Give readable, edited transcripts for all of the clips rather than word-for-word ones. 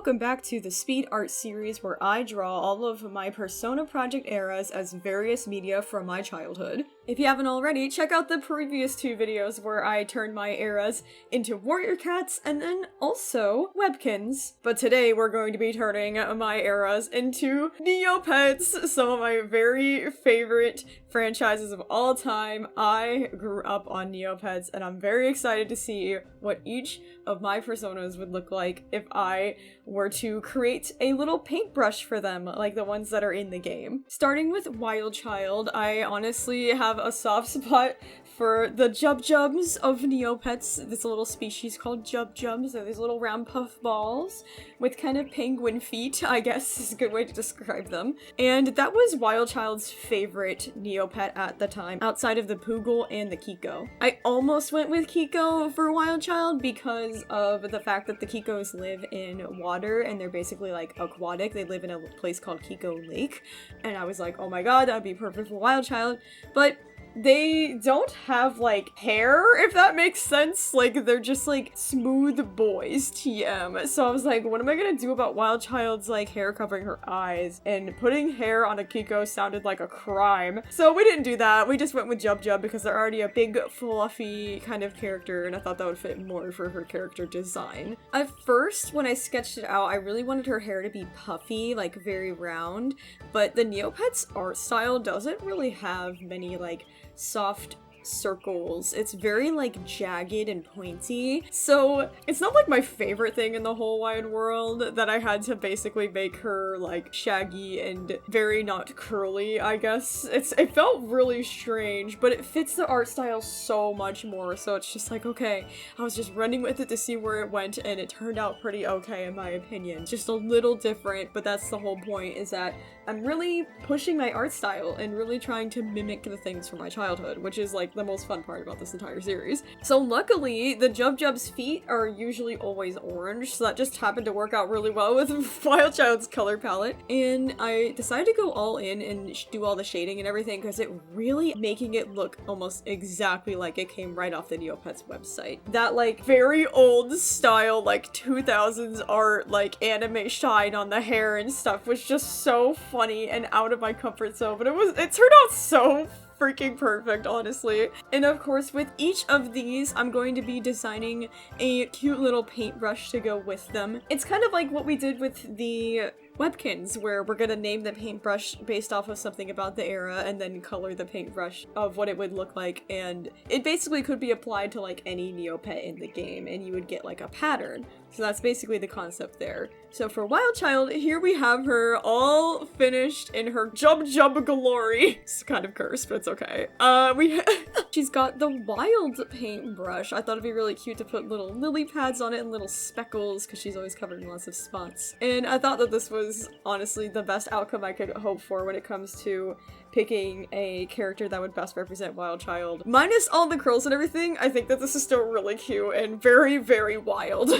welcome back to the Speed Art series where I draw all of my Persona Project eras as various media from my childhood. If you haven't already, check out the previous 2 videos where I turned my eras into warrior cats and then also Webkinz. But today we're going to be turning my eras into Neopets, some of my very favorite franchises of all time. I grew up on Neopets and I'm very excited to see what each of my personas would look like if I were to create a little paintbrush for them, like the ones that are in the game. Starting with Wild Child, I honestly have a soft spot for the Jub-Jubs of Neopets, this little species called Jub-Jubs. They're these little round puff balls with kind of penguin feet, I guess is a good way to describe them. And that was Wild Child's favorite Neopet at the time, outside of the Poogle and the Kiko. I almost went with Kiko for Wild Child because of the fact that the Kikos live in water and they're basically like aquatic. They live in a place called Kiko Lake. And I was like, oh my god, that'd be perfect for Wild Child. But they don't have, like, hair, if that makes sense. Like, they're just, like, smooth boys, TM. So I was like, what am I gonna do about Wild Child's, like, hair covering her eyes? And putting hair on a Kiko sounded like a crime. So we didn't do that. We just went with Jub-Jub because they're already a big, fluffy kind of character, and I thought that would fit more for her character design. At first, when I sketched it out, I really wanted her hair to be puffy, like, very round, but the Neopets art style doesn't really have many, like, soft circles. It's very like jagged and pointy. So it's not like my favorite thing in the whole wide world that I had to basically make her like shaggy and very not curly, I guess. It felt really strange, but it fits the art style so much more. So it's just like, okay, I was just running with it to see where it went and it turned out pretty okay in my opinion. Just a little different, but that's the whole point, is that I'm really pushing my art style and really trying to mimic the things from my childhood, which is like the most fun part about this entire series. So luckily, the Jub-Jub's feet are usually always orange, so that just happened to work out really well with Wild Child's color palette. And I decided to go all in and do all the shading and everything because it really making it look almost exactly like it came right off the Neopets website. That like very old style, like 2000s art, like anime shine on the hair and stuff was just so funny and out of my comfort zone, but it turned out so freaking perfect, honestly. And of course, with each of these, I'm going to be designing a cute little paintbrush to go with them. It's kind of like what we did with the Webkinz, where we're gonna name the paintbrush based off of something about the era and then color the paintbrush of what it would look like, and it basically could be applied to like any Neopet in the game and you would get like a pattern. So that's basically the concept there. So for Wild Child, here we have her all finished in her Jub-Jub glory. It's kind of cursed, but it's okay. She's got the wild paintbrush. I thought it'd be really cute to put little lily pads on it and little speckles because she's always covered in lots of spots. And I thought that this was honestly the best outcome I could hope for when it comes to picking a character that would best represent Wild Child. Minus all the curls and everything, I think that this is still really cute and very, very wild.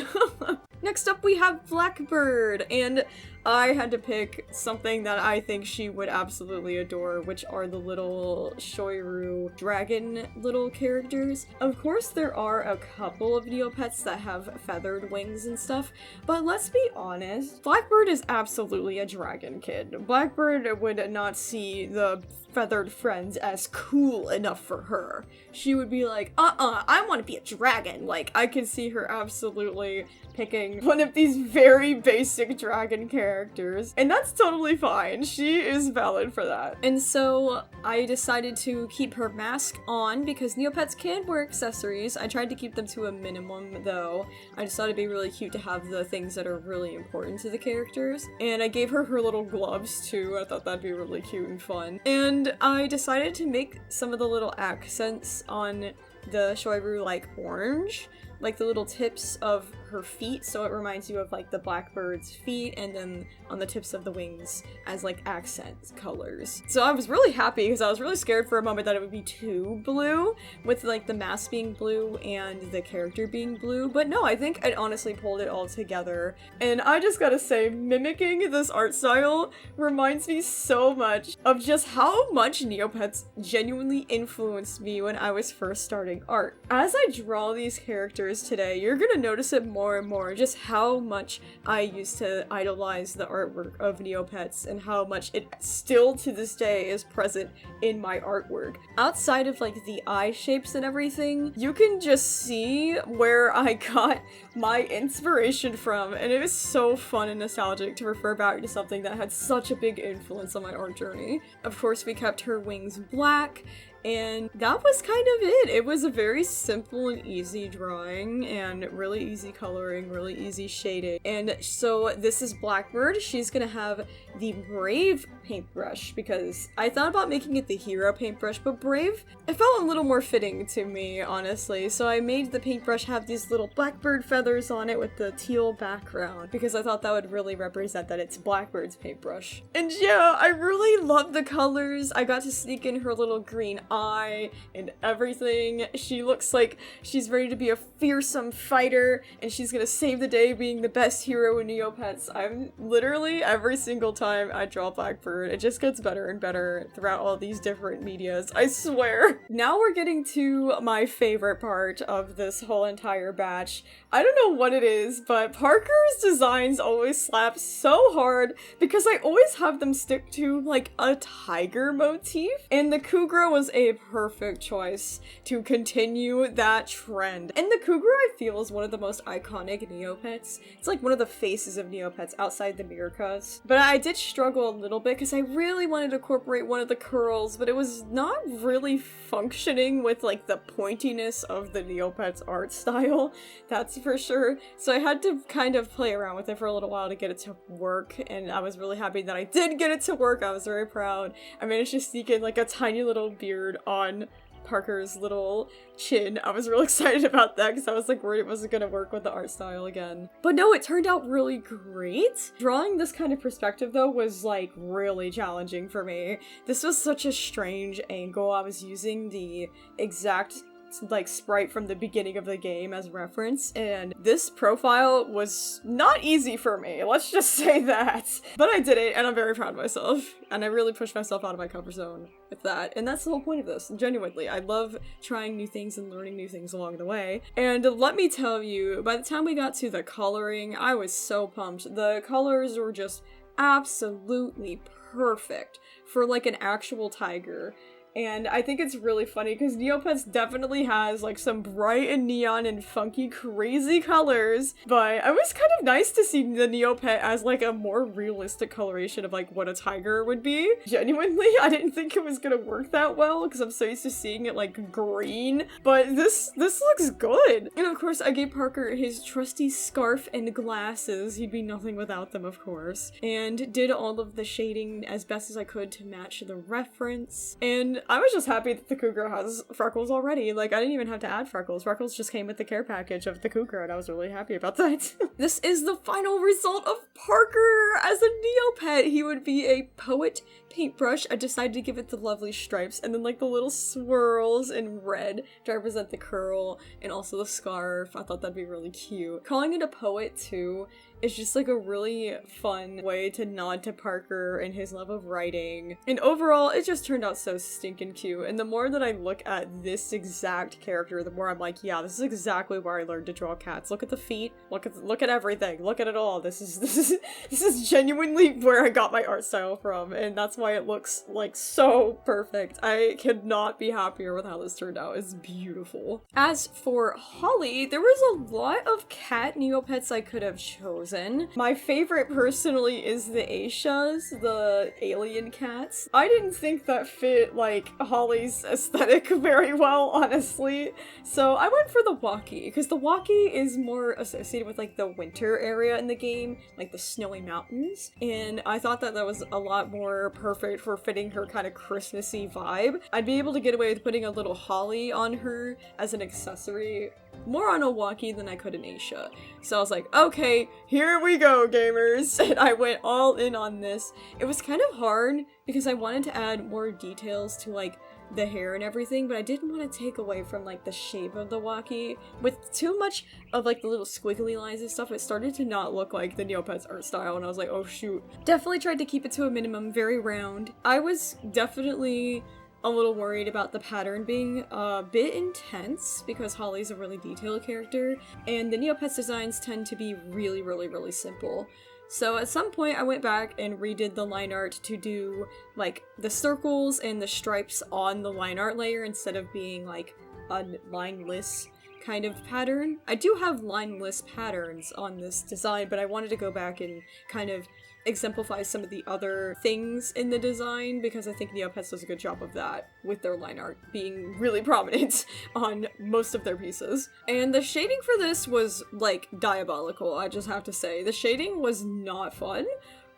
Next up we have Blackbird, and I had to pick something that I think she would absolutely adore, which are the little Shoiru dragon little characters. Of course there are a couple of Neopets that have feathered wings and stuff, but let's be honest, Blackbird is absolutely a dragon kid. Blackbird would not see the feathered friends as cool enough for her. She would be like, I want to be a dragon. Like, I could see her absolutely picking one of these very basic dragon characters, and that's totally fine. She is valid for that. And so I decided to keep her mask on because Neopets can wear accessories. I tried to keep them to a minimum though. I just thought it'd be really cute to have the things that are really important to the characters. And I gave her her little gloves too. I thought that'd be really cute and fun. And I decided to make some of the little accents on the Shoiru like orange, like the little tips of her feet, so it reminds you of like the Blackbird's feet, and then on the tips of the wings as like accent colors. So I was really happy because I was really scared for a moment that it would be too blue with like the mask being blue and the character being blue, but no, I think it honestly pulled it all together. And I just gotta say, mimicking this art style reminds me so much of just how much Neopets genuinely influenced me when I was first starting art. As I draw these characters today, you're gonna notice it more and more just how much I used to idolize the artwork of Neopets and how much it still to this day is present in my artwork. Outside of like the eye shapes and everything, you can just see where I got my inspiration from, and it is so fun and nostalgic to refer back to something that had such a big influence on my art journey. Of course, we kept her wings black, and that was kind of it. It was a very simple and easy drawing and really easy coloring, really easy shading. And so this is Blackbird. She's gonna have the Brave paintbrush because I thought about making it the Hero paintbrush, but Brave, it felt a little more fitting to me, honestly. So I made the paintbrush have these little Blackbird feathers on it with the teal background because I thought that would really represent that it's Blackbird's paintbrush. And yeah, I really love the colors. I got to sneak in her little green eye and everything. She looks like she's ready to be a fearsome fighter and she's gonna save the day being the best hero in Neopets. I'm literally, every single time I draw Blackbird, it just gets better and better throughout all these different medias, I swear. Now we're getting to my favorite part of this whole entire batch. I don't know what it is, but Parker's designs always slap so hard because I always have them stick to like a tiger motif, and the Cougar was a perfect choice to continue that trend. And the Cougar, I feel, is one of the most iconic Neopets. It's like one of the faces of Neopets outside the Meerkats. But I did struggle a little bit because I really wanted to incorporate one of the curls, but it was not really functioning with like the pointiness of the Neopets art style, that's for sure. So I had to kind of play around with it for a little while to get it to work, and I was really happy that I did get it to work. I was very proud. I managed to sneak in like a tiny little beard on Parker's little chin. I was really excited about that because I was like worried it wasn't gonna work with the art style again. But no, it turned out really great. Drawing this kind of perspective though was like really challenging for me. This was such a strange angle. I was using the exact like sprite from the beginning of the game as reference, and this profile was not easy for me, let's just say that. But I did it, and I'm very proud of myself, and I really pushed myself out of my comfort zone with that, and that's the whole point of this, genuinely. I love trying new things and learning new things along the way, and let me tell you, by the time we got to the coloring, I was so pumped. The colors were just absolutely perfect for like an actual tiger. And I think it's really funny because Neopets definitely has like some bright and neon and funky crazy colors, but it was kind of nice to see the Neopet as like a more realistic coloration of like what a tiger would be. Genuinely, I didn't think it was gonna work that well because I'm so used to seeing it like green, but this looks good. And of course I gave Parker his trusty scarf and glasses. He'd be nothing without them, of course, and did all of the shading as best as I could to match the reference. And I was just happy that the Cougar has freckles already. Like, I didn't even have to add freckles. Freckles just came with the care package of the Cougar, and I was really happy about that. This is the final result of Parker as a Neopet. He would be a poet paintbrush. I decided to give it the lovely stripes and then like the little swirls in red to represent the curl and also the scarf. I thought that'd be really cute. Calling it a poet too is just like a really fun way to nod to Parker and his love of writing. And overall, it just turned out so stinking cute. And the more that I look at this exact character, the more I'm like, yeah, this is exactly where I learned to draw cats. Look at the feet. Look at everything. Look at it all. This is genuinely where I got my art style from, and that's why it looks like so perfect. I could not be happier with how this turned out. It's beautiful. As for Hawley, there was a lot of cat Neopets I could have chosen. My favorite personally is the Aishas, the alien cats. I didn't think that fit like Hawley's aesthetic very well, honestly. So I went for the Walkie, because the Walkie is more associated with like the winter area in the game, like the snowy mountains. And I thought that that was a lot more perfect for fitting her kind of Christmassy vibe. I'd be able to get away with putting a little holly on her as an accessory, more on a Walkie than I could an Aisha. So I was like, okay, here we go, gamers. And I went all in on this. It was kind of hard because I wanted to add more details to like the hair and everything, but I didn't want to take away from like the shape of the Walkie. With too much of like the little squiggly lines and stuff, it started to not look like the Neopets art style, and I was like, oh shoot. Definitely tried to keep it to a minimum, very round. I was definitely a little worried about the pattern being a bit intense because Hawley's a really detailed character, and the Neopets designs tend to be really, really, really simple. So at some point I went back and redid the line art to do like the circles and the stripes on the line art layer instead of being like a lineless kind of pattern. I do have lineless patterns on this design, but I wanted to go back and kind of exemplify some of the other things in the design because I think Neopets does a good job of that with their line art being really prominent on most of their pieces. And the shading for this was like diabolical, I just have to say. The shading was not fun.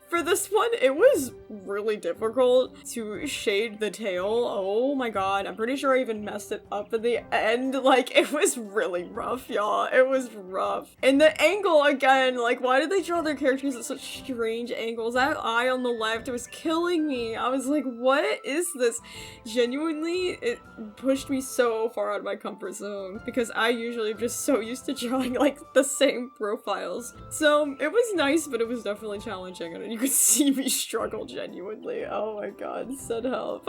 For this one, it was really difficult to shade the tail. Oh my god, I'm pretty sure I even messed it up at the end. Like, it was really rough, y'all. It was rough. And the angle, again, like, why did they draw their characters at such strange angles? That eye on the left was killing me. I was like, what is this? Genuinely, it pushed me so far out of my comfort zone because I usually am just so used to drawing, like, the same profiles. So, it was nice, but it was definitely challenging. And you could see me struggle genuinely. Oh my god, send help.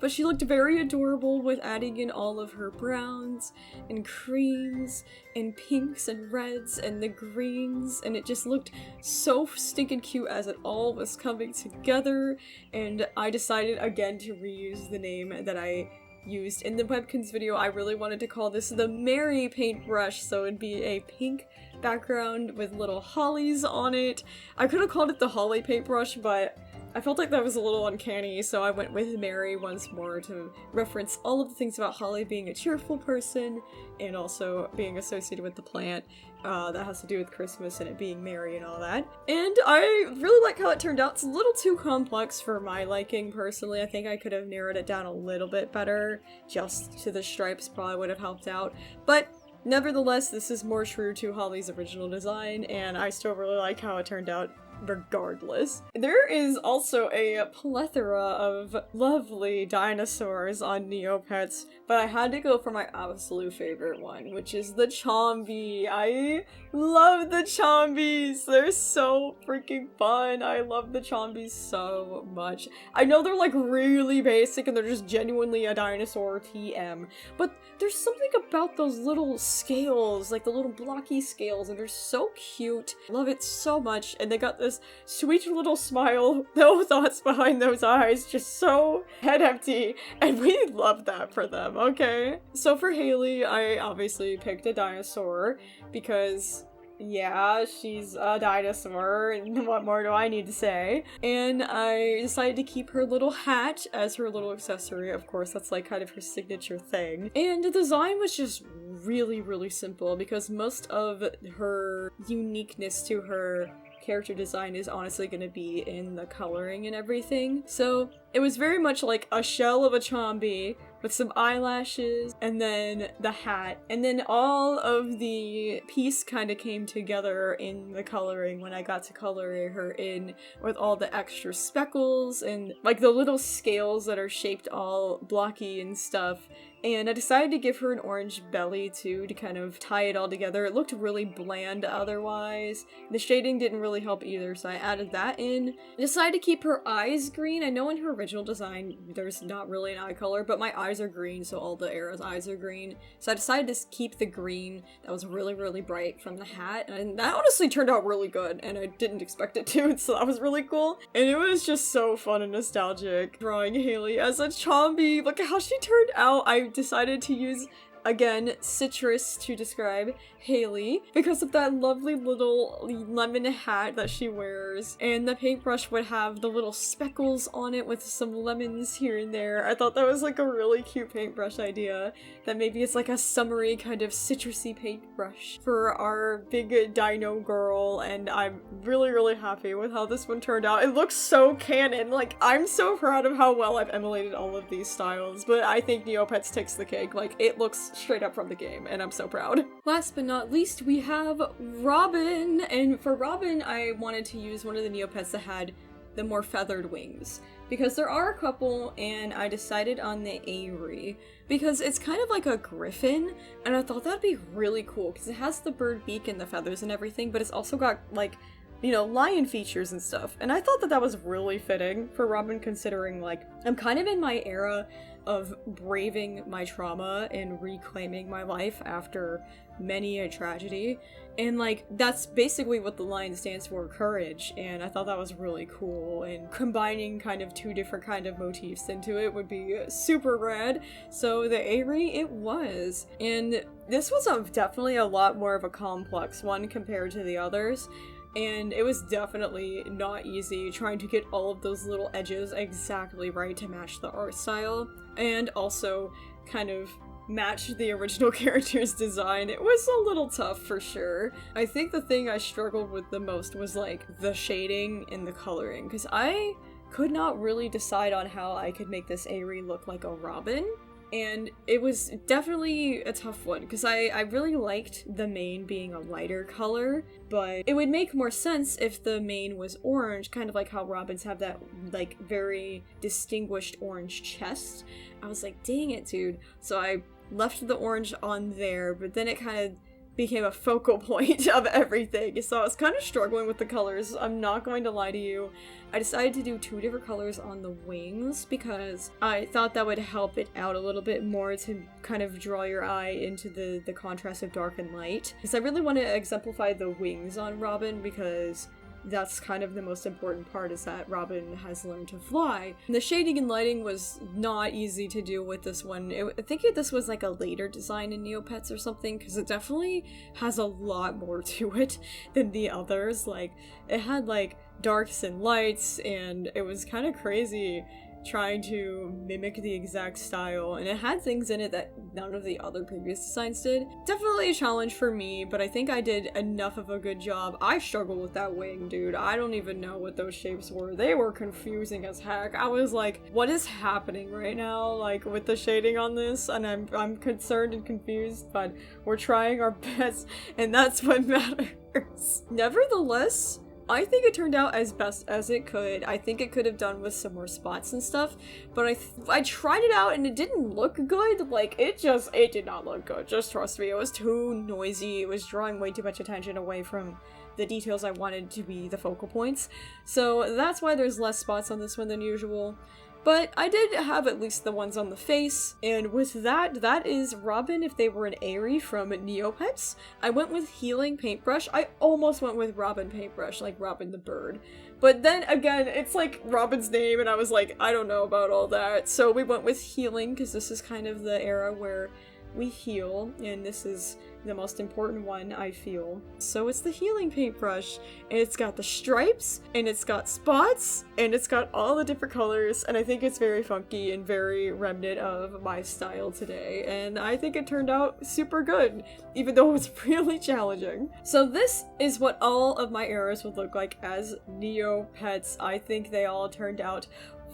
But she looked very adorable with adding in all of her browns and creams and pinks and reds and the greens, and it just looked so stinking cute as it all was coming together. And I decided again to reuse the name that I used in the Webkinz video. I really wanted to call this the Mary paintbrush, so it'd be a pink background with little hollies on it. I could have called it the Hawley paintbrush, but I felt like that was a little uncanny, so I went with Mary once more to reference all of the things about Hawley being a cheerful person and also being associated with the plant that has to do with Christmas and it being Mary and all that. And I really like how it turned out. It's a little too complex for my liking personally. I think I could have narrowed it down a little bit better. Just to the stripes probably would have helped out. But nevertheless, this is more true to Hawley's original design, and I still really like how it turned out regardless. There is also a plethora of lovely dinosaurs on Neopets, but I had to go for my absolute favorite one, which is the Chombie. I love the Chombies! They're so freaking fun! I love the Chombies so much. I know they're like really basic and they're just genuinely a dinosaur TM, but there's something about those little scales, like the little blocky scales, and they're so cute. Love it so much, and they got this sweet little smile, no thoughts behind those eyes, just so head empty, and we love that for them, okay? So for Haley, I obviously picked a dinosaur because yeah, she's a dinosaur, and what more do I need to say? And I decided to keep her little hat as her little accessory. Of course, that's like kind of her signature thing. And the design was just really, really simple because most of her uniqueness to her character design is honestly going to be in the coloring and everything. So it was very much like a shell of a Chombie with some eyelashes and then the hat, and then all of the piece kind of came together in the coloring when I got to color her in with all the extra speckles and like the little scales that are shaped all blocky and stuff. And I decided to give her an orange belly too to kind of tie it all together. It looked really bland otherwise. The shading didn't really help either, so I added that in. I decided to keep her eyes green. I know in her original design there's not really an eye color, but my eyes are green, so all the Era's eyes are green. So I decided to keep the green that was really, really bright from the hat, and that honestly turned out really good, and I didn't expect it to, so that was really cool. And it was just so fun and nostalgic drawing Haley as a Chombie. Look at how she turned out. I decided to use, again, citrus to describe Haley because of that lovely little lemon hat that she wears, and the paintbrush would have the little speckles on it with some lemons here and there. I thought that was like a really cute paintbrush idea, that maybe it's like a summery kind of citrusy paintbrush for our big dino girl, and I'm really, really happy with how this one turned out. It looks so canon. Like, I'm so proud of how well I've emulated all of these styles, but I think Neopets takes the cake. Like, it looks straight up from the game, and I'm so proud. Last but not least, we have Robin, and for Robin, I wanted to use one of the Neopets that had the more feathered wings, because there are a couple, and I decided on the Faerie, because it's kind of like a griffin, and I thought that'd be really cool, because it has the bird beak and the feathers and everything, but it's also got, like, you know, lion features and stuff, and I thought that that was really fitting for Robin, considering, like, I'm kind of in my era of braving my trauma and reclaiming my life after many a tragedy. And like, that's basically what the line stands for, courage, and I thought that was really cool, and combining kind of two different kind of motifs into it would be super rad. So the Faerie it was, and this was definitely a lot more of a complex one compared to the others. And it was definitely not easy trying to get all of those little edges exactly right to match the art style, and also kind of match the original character's design. It was a little tough for sure. I think the thing I struggled with the most was like the shading and the coloring, because I could not really decide on how I could make this Faerie look like a Robin. And it was definitely a tough one, because I really liked the mane being a lighter color, but it would make more sense if the mane was orange, kind of like how Robins have that, like, very distinguished orange chest. I was like, dang it, dude. So I left the orange on there, but then it kind of became a focal point of everything, so I was kind of struggling with the colors, I'm not going to lie to you. I decided to do 2 different colors on the wings because I thought that would help it out a little bit more to kind of draw your eye into the contrast of dark and light. Because I really want to exemplify the wings on Robin, because that's kind of the most important part, is that Robin has learned to fly. And the shading and lighting was not easy to do with this one. I think this was like a later design in Neopets or something, because it definitely has a lot more to it than the others. Like, it had like darks and lights, and it was kind of crazy trying to mimic the exact style, and it had things in it that none of the other previous designs did. Definitely a challenge for me, but I think I did enough of a good job. I struggled with that wing, dude. I don't even know what those shapes were. They were confusing as heck. I was like, what is happening right now, like, with the shading on this? And I'm concerned and confused, but we're trying our best, and that's what matters. Nevertheless, I think it turned out as best as it could. I think it could have done with some more spots and stuff, but I tried it out and it didn't look good. Like, it did not look good. Just trust me, it was too noisy. It was drawing way too much attention away from the details I wanted to be the focal points. So that's why there's less spots on this one than usual. But I did have at least the ones on the face, and with that is Robin if they were an Faerie from Neopets. I went with Healing Paintbrush. I almost went with Robin Paintbrush, like Robin the bird. But then again, it's like Robin's name, and I was like, I don't know about all that. So we went with Healing, because this is kind of the era where we heal, and this is the most important one, I feel. So it's the Healing Paintbrush, and it's got the stripes, and it's got spots, and it's got all the different colors, and I think it's very funky and very remnant of my style today, and I think it turned out super good, even though it was really challenging. So this is what all of my eras would look like as Neopets. I think they all turned out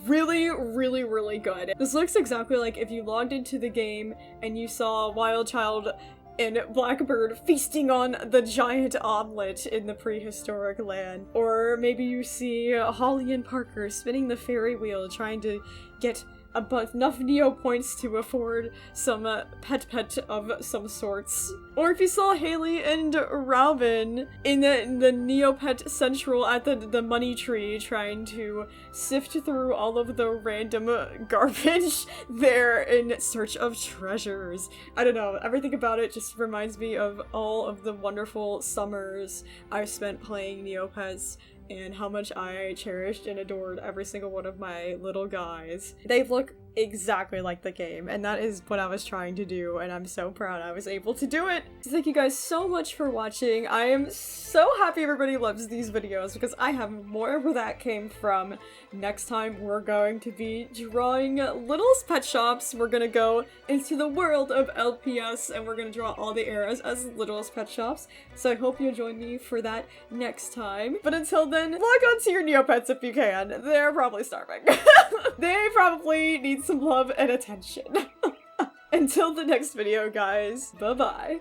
really, really, really good. This looks exactly like if you logged into the game and you saw Wild Child and Blackbird feasting on the giant omelet in the prehistoric land. Or maybe you see Hawley and Parker spinning the Faerie wheel trying to get enough Neo points to afford some pet of some sorts. Or if you saw Haley and Robin in the Neopet Central at the money tree trying to sift through all of the random garbage there in search of treasures. I don't know, everything about it just reminds me of all of the wonderful summers I've spent playing Neopets, and how much I cherished and adored every single one of my little guys. They look exactly like the game, and that is what I was trying to do, and I'm so proud I was able to do it. So thank you guys so much for watching. I am so happy everybody loves these videos, because I have more where that came from. Next time we're going to be drawing Littlest Pet Shops. We're gonna go into the world of LPS, and we're gonna draw all the eras as Littlest Pet Shops. So I hope you'll join me for that next time. But until then, log on to your Neopets if you can. They're probably starving. They probably need some love and attention. Until the next video, guys. Bye-bye.